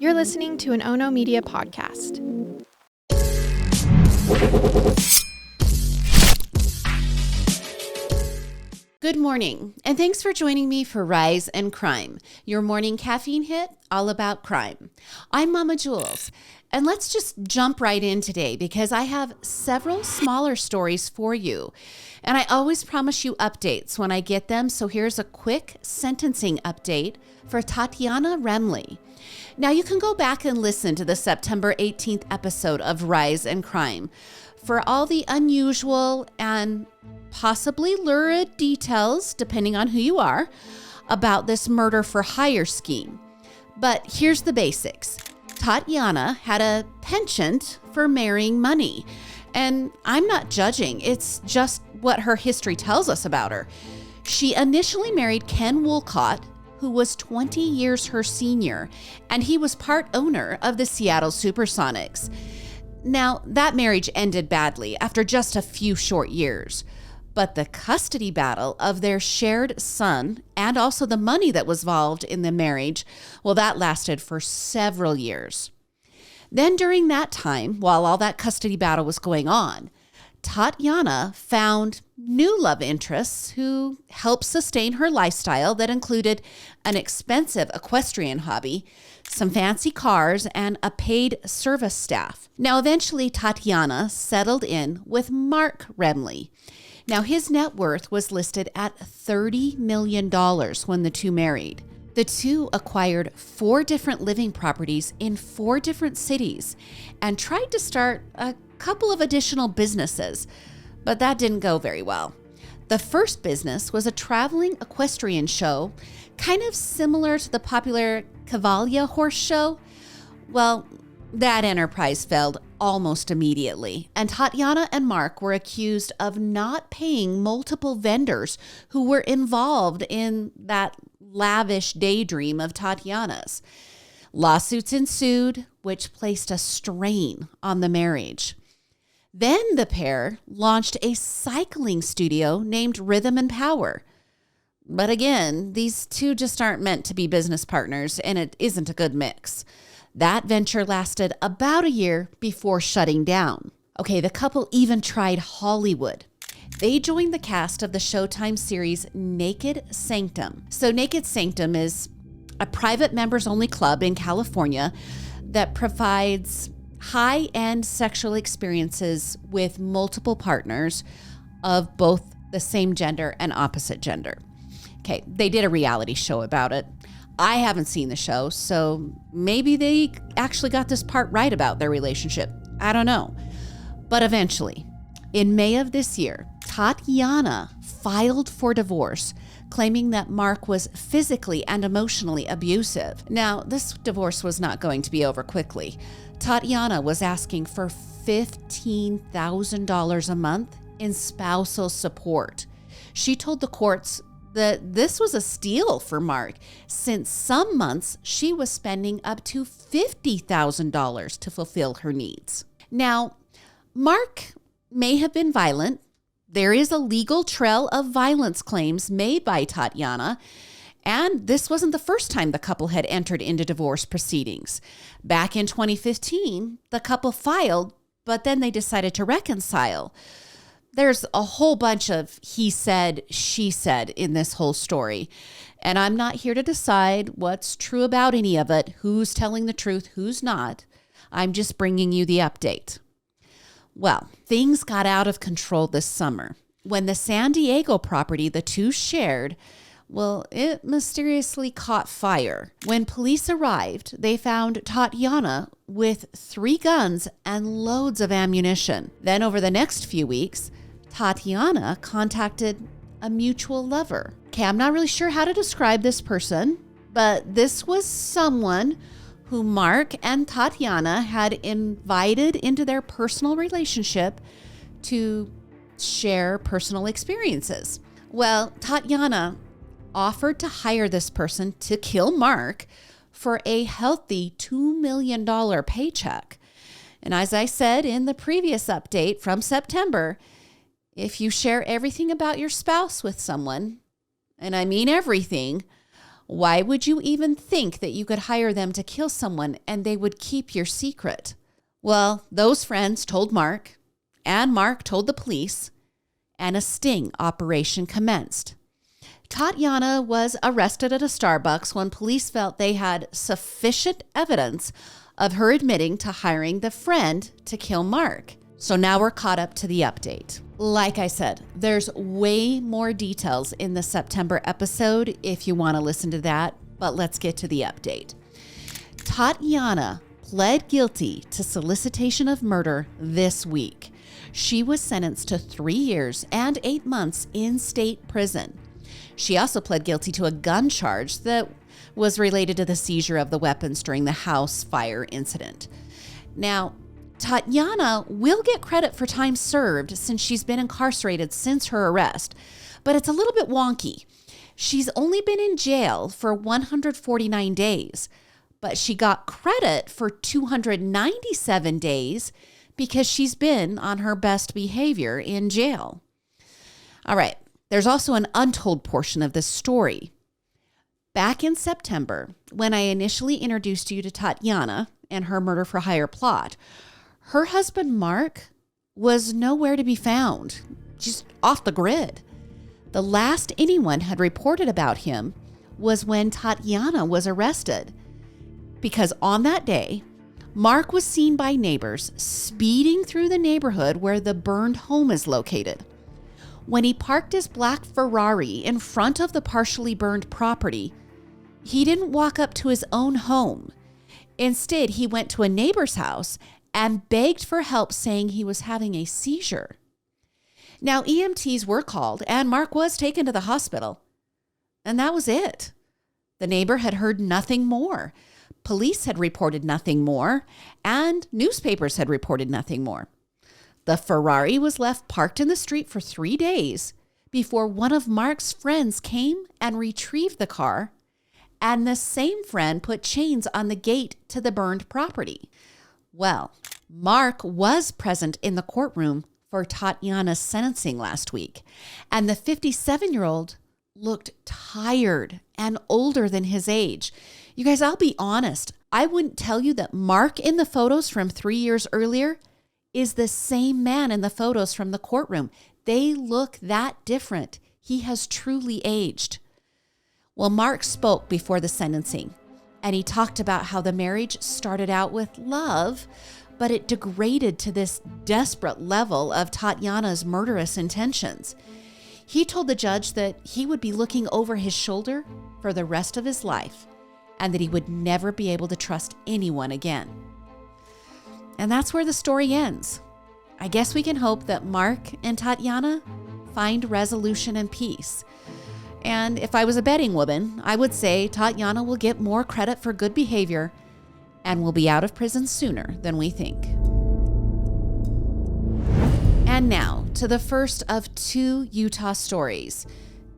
You're listening to an Ono Media podcast. Good morning, and thanks for joining me for Rise and Crime, your morning caffeine hit all about crime. I'm Mama Jules, and let's just jump right in today because I have several smaller stories for you, and I always promise you updates when I get them, so here's a quick sentencing update for Tatiana Remley. Now, you can go back and listen to the September 18th episode of Rise and Crime for all the unusual and possibly lurid details, depending on who you are, about this murder for hire scheme. But here's the basics. Tatiana had a penchant for marrying money, and I'm not judging. It's just what her history tells us about her. She initially married Ken Woolcott, who was 20 years her senior, and he was part owner of the Seattle Supersonics. Now, that marriage ended badly after just a few short years, but the custody battle of their shared son and also the money that was involved in the marriage, well, that lasted for several years. Then during that time, while all that custody battle was going on, Tatiana found new love interests who helped sustain her lifestyle that included an expensive equestrian hobby, some fancy cars, and a paid service staff. Now, eventually, Tatiana settled in with Mark Remley. Now, his net worth was listed at $30 million when the two married. The two acquired 4 different living properties in 4 different cities and tried to start a couple of additional businesses, but that didn't go very well. The first business was a traveling equestrian show, kind of similar to the popular Cavalia horse show. Well, that enterprise failed almost immediately, and Tatiana and Mark were accused of not paying multiple vendors who were involved in that lavish daydream of Tatiana's. Lawsuits ensued, which placed a strain on the marriage. Then the pair launched a cycling studio named Rhythm and Power. But again, these two just aren't meant to be business partners, and it isn't a good mix. That venture lasted about a year before shutting down. Okay, the couple even tried Hollywood. They joined the cast of the Showtime series Naked Sanctum. So Naked Sanctum is a private members-only club in California that provides high-end sexual experiences with multiple partners of both the same gender and opposite gender. Okay, they did a reality show about it. I haven't seen the show, so maybe they actually got this part right about their relationship. I don't know. But eventually, in May of this year, Tatiana filed for divorce, claiming that Mark was physically and emotionally abusive. Now, this divorce was not going to be over quickly. Tatiana was asking for $15,000 a month in spousal support. She told the courts that this was a steal for Mark, since some months she was spending up to $50,000 to fulfill her needs. Now, Mark may have been violent. There is a legal trail of violence claims made by Tatiana, and this wasn't the first time the couple had entered into divorce proceedings. Back in 2015, the couple filed, but then they decided to reconcile. There's a whole bunch of he said, she said in this whole story, and I'm not here to decide what's true about any of it, who's telling the truth, who's not. I'm just bringing you the update. Well, things got out of control this summer when the San Diego property the two shared, well, it mysteriously caught fire. When police arrived, they found Tatiana with 3 guns and loads of ammunition. Then over the next few weeks, Tatiana contacted a mutual lover. Okay, I'm not really sure how to describe this person, but this was someone who Mark and Tatiana had invited into their personal relationship to share personal experiences. Well, Tatiana offered to hire this person to kill Mark for a healthy $2 million paycheck. And as I said in the previous update from September, if you share everything about your spouse with someone, and I mean everything, Why would you even think that you could hire them to kill someone and they would keep your secret? Well, those friends told Mark, and Mark told the police, and a sting operation commenced. Tatiana was arrested at a Starbucks when police felt they had sufficient evidence of her admitting to hiring the friend to kill Mark. So now we're caught up to the update. Like I said, there's way more details in the September episode if you want to listen to that, but let's get to the update. Tatiana pled guilty to solicitation of murder this week. She was sentenced to 3 years and 8 months in state prison. She also pled guilty to a gun charge that was related to the seizure of the weapons during the house fire incident. Now, Tatiana will get credit for time served since she's been incarcerated since her arrest, but it's a little bit wonky. She's only been in jail for 149 days, but she got credit for 297 days because she's been on her best behavior in jail. All right, there's also an untold portion of this story. Back in September, when I initially introduced you to Tatiana and her murder for hire plot, her husband, Mark, was nowhere to be found, just off the grid. The last anyone had reported about him was when Tatiana was arrested, because on that day, Mark was seen by neighbors speeding through the neighborhood where the burned home is located. When he parked his black Ferrari in front of the partially burned property, he didn't walk up to his own home. Instead, he went to a neighbor's house and begged for help, saying he was having a seizure. Now, EMTs were called and Mark was taken to the hospital. And that was it. The neighbor had heard nothing more. Police had reported nothing more, and newspapers had reported nothing more. The Ferrari was left parked in the street for 3 days before one of Mark's friends came and retrieved the car, and the same friend put chains on the gate to the burned property. Well, Mark was present in the courtroom for Tatiana's sentencing last week, and the 57-year-old looked tired and older than his age. You guys, I'll be honest, I wouldn't tell you that Mark in the photos from 3 years earlier is the same man in the photos from the courtroom. They look that different. He has truly aged. Well, Mark spoke before the sentencing, and he talked about how the marriage started out with love, but it degraded to this desperate level of Tatiana's murderous intentions. He told the judge that he would be looking over his shoulder for the rest of his life and that he would never be able to trust anyone again. And that's where the story ends. I guess we can hope that Mark and Tatiana find resolution and peace. And if I was a betting woman, I would say Tatiana will get more credit for good behavior and will be out of prison sooner than we think. And now to the first of 2 Utah stories.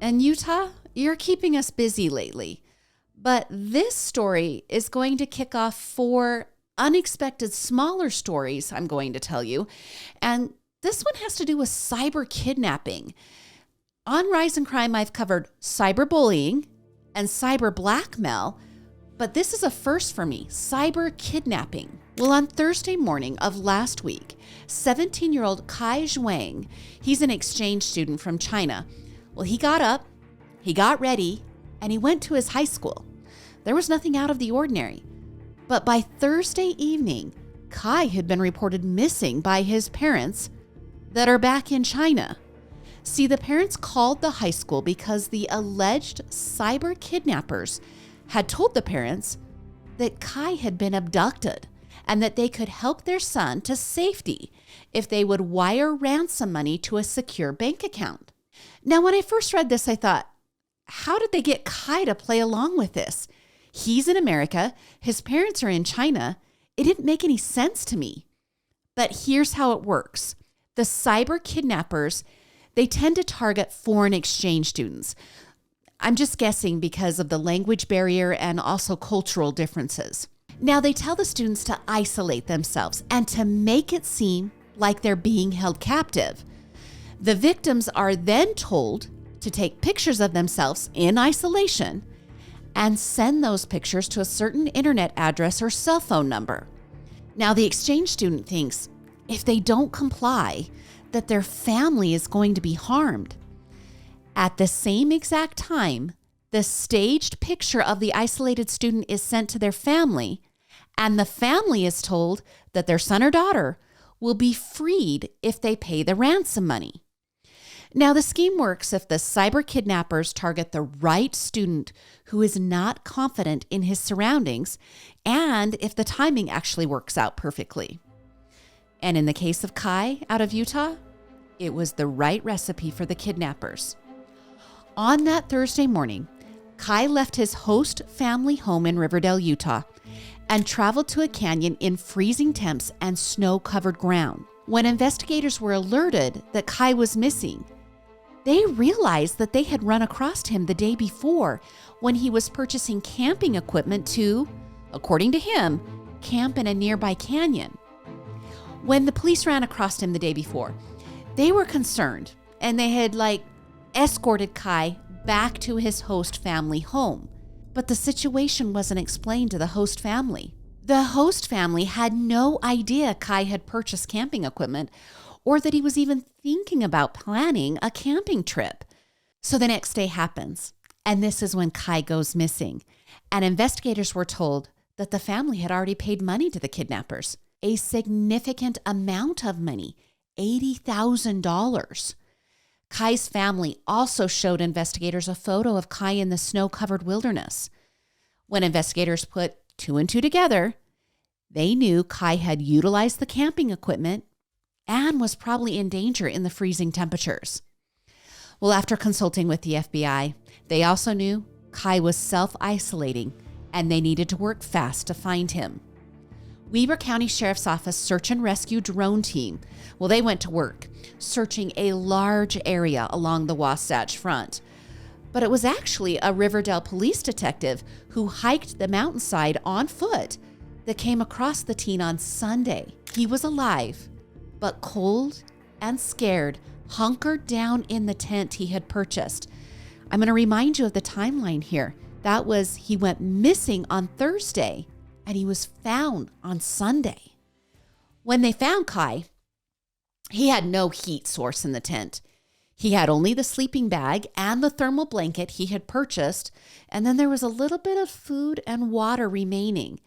And Utah, you're keeping us busy lately. But this story is going to kick off 4 unexpected smaller stories I'm going to tell you. And this one has to do with cyber kidnapping. On Rise and Crime, I've covered cyberbullying and cyber blackmail, but this is a first for me, cyber kidnapping. Well, on Thursday morning of last week, 17-year-old Kai Zhuang, he's an exchange student from China. Well, he got up, he got ready, and he went to his high school. There was nothing out of the ordinary. But by Thursday evening, Kai had been reported missing by his parents that are back in China. See, the parents called the high school because the alleged cyber kidnappers had told the parents that Kai had been abducted and that they could help their son to safety if they would wire ransom money to a secure bank account. Now, when I first read this, I thought, how did they get Kai to play along with this? He's in America, his parents are in China. It didn't make any sense to me. But here's how it works. The cyber kidnappers, they tend to target foreign exchange students. I'm just guessing because of the language barrier and also cultural differences. Now, they tell the students to isolate themselves and to make it seem like they're being held captive. The victims are then told to take pictures of themselves in isolation and send those pictures to a certain internet address or cell phone number. Now, the exchange student thinks if they don't comply, that their family is going to be harmed. At the same exact time, the staged picture of the isolated student is sent to their family, and the family is told that their son or daughter will be freed if they pay the ransom money. Now, the scheme works if the cyber kidnappers target the right student who is not confident in his surroundings, and if the timing actually works out perfectly. And in the case of Kai out of Utah, it was the right recipe for the kidnappers. On that Thursday morning, Kai left his host family home in Riverdale, Utah, and traveled to a canyon in freezing temps and snow-covered ground. When investigators were alerted that Kai was missing, they realized that they had run across him the day before when he was purchasing camping equipment to, according to him, camp in a nearby canyon. When the police ran across him the day before, they were concerned, and they had escorted Kai back to his host family home. But the situation wasn't explained to the host family. The host family had no idea Kai had purchased camping equipment or that he was even thinking about planning a camping trip. So the next day happens, and this is when Kai goes missing. And investigators were told that the family had already paid money to the kidnappers, a significant amount of money, $80,000. Kai's family also showed investigators a photo of Kai in the snow-covered wilderness. When investigators put two and two together, they knew Kai had utilized the camping equipment and was probably in danger in the freezing temperatures. Well, after consulting with the FBI, they also knew Kai was self-isolating and they needed to work fast to find him. Weber County Sheriff's Office search and rescue drone team, they went to work searching a large area along the Wasatch Front. But it was actually a Riverdale police detective who hiked the mountainside on foot that came across the teen on Sunday. He was alive, but cold and scared, hunkered down in the tent he had purchased. I'm going to remind you of the timeline here. He went missing on Thursday, and he was found on Sunday. When they found Kai, he had no heat source in the tent. He had only the sleeping bag and the thermal blanket he had purchased, and then there was a little bit of food and water remaining.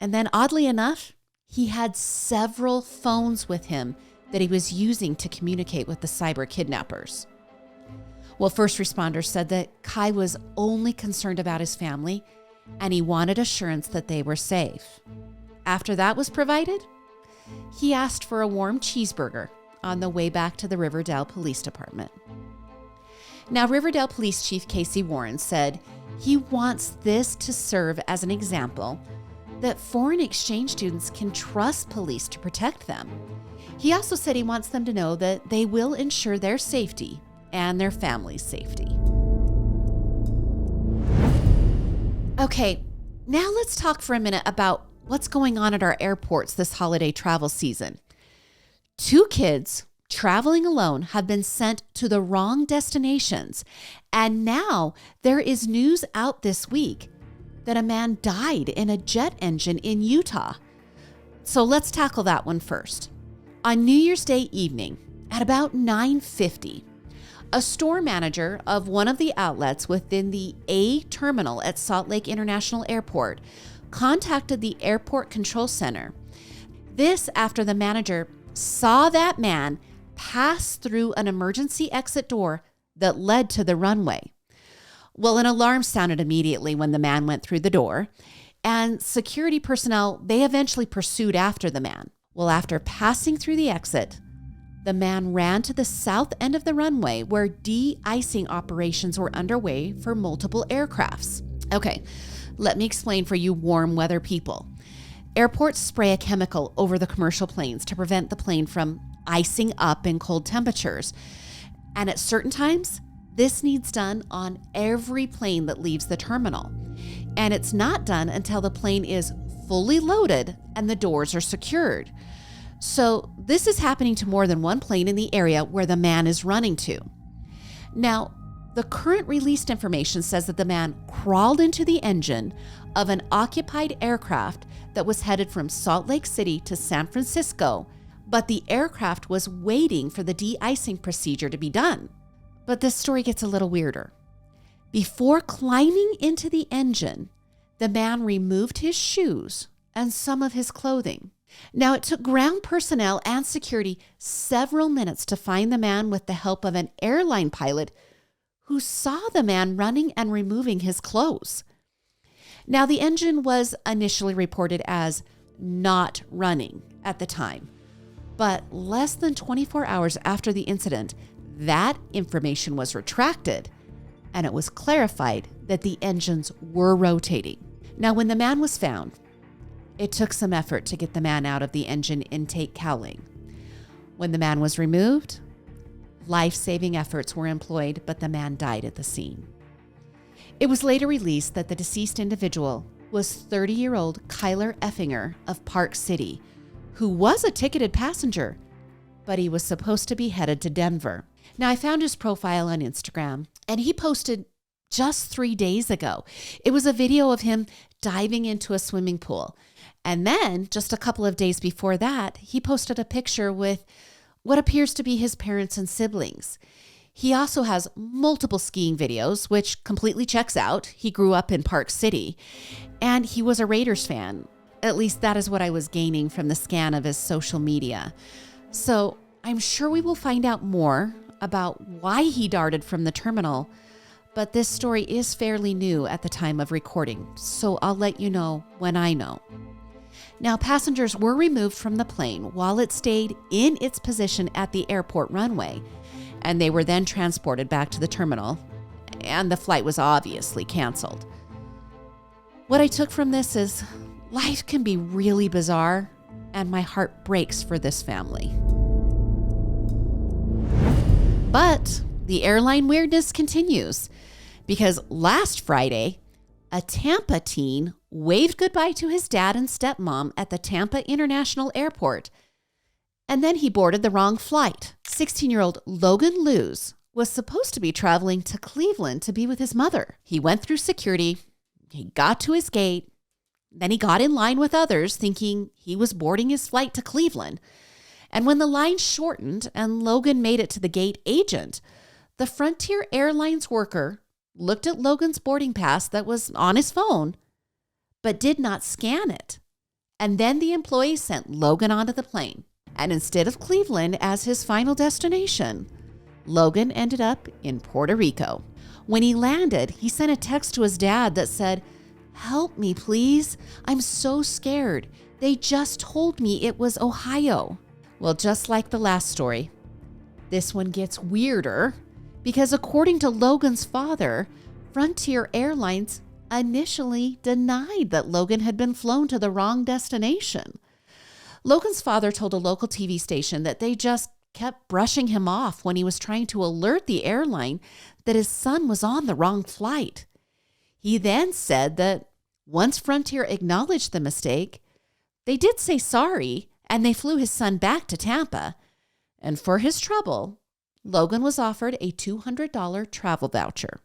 And then, oddly enough, he had several phones with him that he was using to communicate with the cyber kidnappers. Well, first responders said that Kai was only concerned about his family, and he wanted assurance that they were safe. After that was provided, he asked for a warm cheeseburger on the way back to the Riverdale Police Department. Now, Riverdale Police Chief Casey Warren said he wants this to serve as an example that foreign exchange students can trust police to protect them. He also said he wants them to know that they will ensure their safety and their family's safety. Okay, now let's talk for a minute about what's going on at our airports this holiday travel season. 2 kids traveling alone have been sent to the wrong destinations, and now there is news out this week that a man died in a jet engine in Utah. So let's tackle that one first. On New Year's Day evening, at about 9:50, a store manager of one of the outlets within the A terminal at Salt Lake International Airport contacted the airport control center. This after the manager saw that man pass through an emergency exit door that led to the runway. Well, an alarm sounded immediately when the man went through the door, and security personnel, they eventually pursued after the man. Well, after passing through the exit, the man ran to the south end of the runway where de-icing operations were underway for multiple aircrafts. Okay, let me explain for you warm weather people. Airports spray a chemical over the commercial planes to prevent the plane from icing up in cold temperatures. And at certain times, this needs done on every plane that leaves the terminal. And it's not done until the plane is fully loaded and the doors are secured. So this is happening to more than one plane in the area where the man is running to. Now, The current released information says that the man crawled into the engine of an occupied aircraft that was headed from Salt Lake City to San Francisco, but the aircraft was waiting for the de-icing procedure to be done. But this story gets a little weirder. Before climbing into the engine, the man removed his shoes and some of his clothing. Now, it took ground personnel and security several minutes to find the man with the help of an airline pilot who saw the man running and removing his clothes. Now, the engine was initially reported as not running at the time, but less than 24 hours after the incident, that information was retracted and it was clarified that the engines were rotating. Now, when the man was found, it took some effort to get the man out of the engine intake cowling. When the man was removed, life-saving efforts were employed, but the man died at the scene. It was later released that the deceased individual was 30-year-old Kyler Effinger of Park City, who was a ticketed passenger, but he was supposed to be headed to Denver. Now, I found his profile on Instagram, and he posted just 3 days ago. It was a video of him diving into a swimming pool. And then, just a couple of days before that, he posted a picture with what appears to be his parents and siblings. He also has multiple skiing videos, which completely checks out. He grew up in Park City, and he was a Raiders fan. At least that is what I was gaining from the scan of his social media. So I'm sure we will find out more about why he darted from the terminal, but this story is fairly new at the time of recording, so I'll let you know when I know. Now, passengers were removed from the plane while it stayed in its position at the airport runway, and they were then transported back to the terminal, and the flight was obviously canceled. What I took from this is life can be really bizarre, and my heart breaks for this family. But the airline weirdness continues, because last Friday, a Tampa teen waved goodbye to his dad and stepmom at the Tampa International Airport, and then he boarded the wrong flight. 16-year-old Logan L was supposed to be traveling to Cleveland to be with his mother. He went through security, he got to his gate, then he got in line with others thinking he was boarding his flight to Cleveland. And when the line shortened and Logan made it to the gate agent, the Frontier Airlines worker looked at Logan's boarding pass that was on his phone, but did not scan it. And then the employee sent Logan onto the plane. And instead of Cleveland as his final destination, Logan ended up in Puerto Rico. When he landed, he sent a text to his dad that said, "Help me, please. I'm so scared. They just told me it was Ohio." Well, just like the last story, this one gets weirder because according to Logan's father, Frontier Airlines initially denied that Logan had been flown to the wrong destination. Logan's father told a local TV station that they just kept brushing him off when he was trying to alert the airline that his son was on the wrong flight. He then said that once Frontier acknowledged the mistake, they did say sorry and they flew his son back to Tampa. And for his trouble, Logan was offered a $200 travel voucher,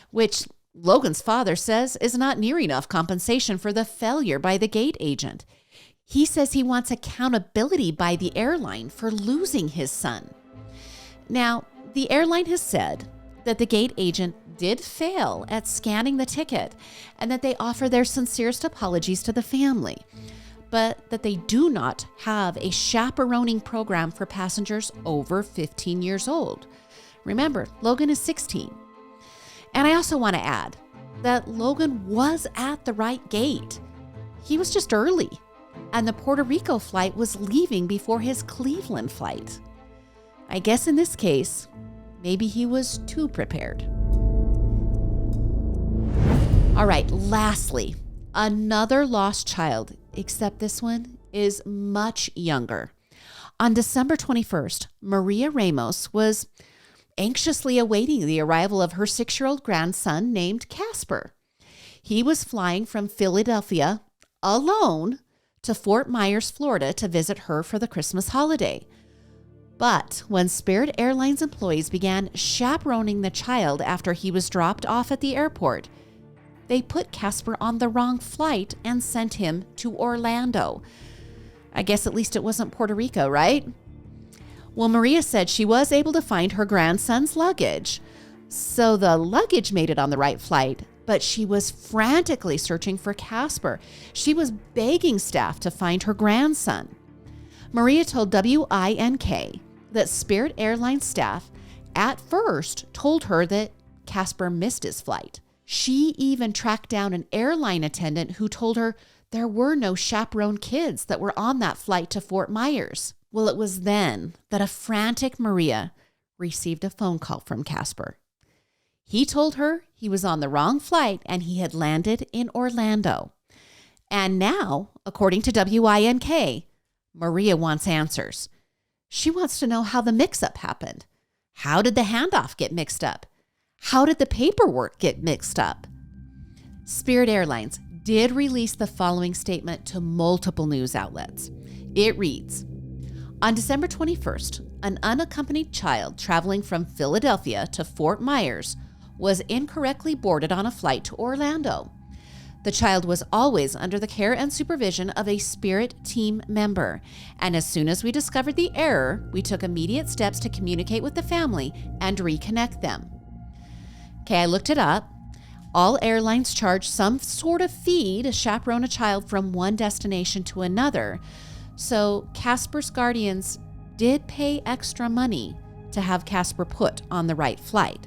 which Logan's father says is not near enough compensation for the failure by the gate agent. He says he wants accountability by the airline for losing his son. Now, the airline has said that the gate agent did fail at scanning the ticket and that they offer their sincerest apologies to the family, but that they do not have a chaperoning program for passengers over 15 years old. Remember, Logan is 16. And I also want to add that Logan was at the right gate. He was just early, and the Puerto Rico flight was leaving before his Cleveland flight. I guess in this case, maybe he was too prepared. All right, lastly, another lost child, except this one is much younger. On December 21st, Maria Ramos was anxiously awaiting the arrival of her 6-year-old grandson named Casper. He was flying from Philadelphia alone to Fort Myers, Florida to visit her for the Christmas holiday. But when Spirit Airlines employees began chaperoning the child after he was dropped off at the airport, they put Casper on the wrong flight and sent him to Orlando. I guess at least it wasn't Puerto Rico, right? Well, Maria said she was able to find her grandson's luggage. So the luggage made it on the right flight, but she was frantically searching for Casper. She was begging staff to find her grandson. Maria told WINK that Spirit Airlines staff at first told her that Casper missed his flight. She even tracked down an airline attendant who told her there were no chaperone kids that were on that flight to Fort Myers. Well, it was then that a frantic Maria received a phone call from Casper. He told her he was on the wrong flight and he had landed in Orlando. And now, according to WINK, Maria wants answers. She wants to know how the mix-up happened. How did the handoff get mixed up? How did the paperwork get mixed up? Spirit Airlines did release the following statement to multiple news outlets. It reads, on December 21st, an unaccompanied child traveling from Philadelphia to Fort Myers was incorrectly boarded on a flight to Orlando. The child was always under the care and supervision of a Spirit team member, and as soon as we discovered the error, we took immediate steps to communicate with the family and reconnect them. Okay, I looked it up. All airlines charge some sort of fee to chaperone a child from one destination to another, so Casper's guardians did pay extra money to have Casper put on the right flight.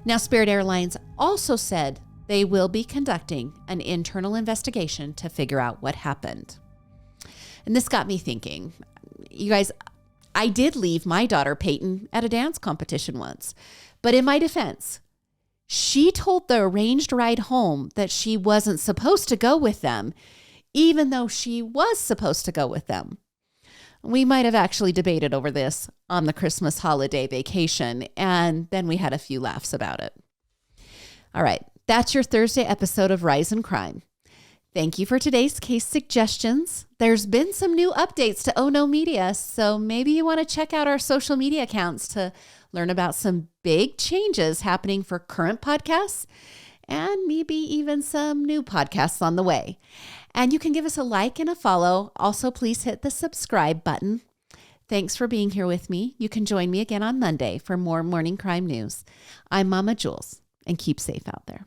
Now, Spirit Airlines also said they will be conducting an internal investigation to figure out what happened. And this got me thinking, you guys, I did leave my daughter Peyton at a dance competition once, but in my defense, she told the arranged ride home that she wasn't supposed to go with them, even though she was supposed to go with them. We might have actually debated over this on the Christmas holiday vacation, and then we had a few laughs about it. All right, that's your Thursday episode of Rise in Crime. Thank you for today's case suggestions. There's been some new updates to Oh No Media, so maybe you want to check out our social media accounts to learn about some big changes happening for current podcasts and maybe even some new podcasts on the way. And you can give us a like and a follow. Also, please hit the subscribe button. Thanks for being here with me. You can join me again on Monday for more morning crime news. I'm Mama Jules, and keep safe out there.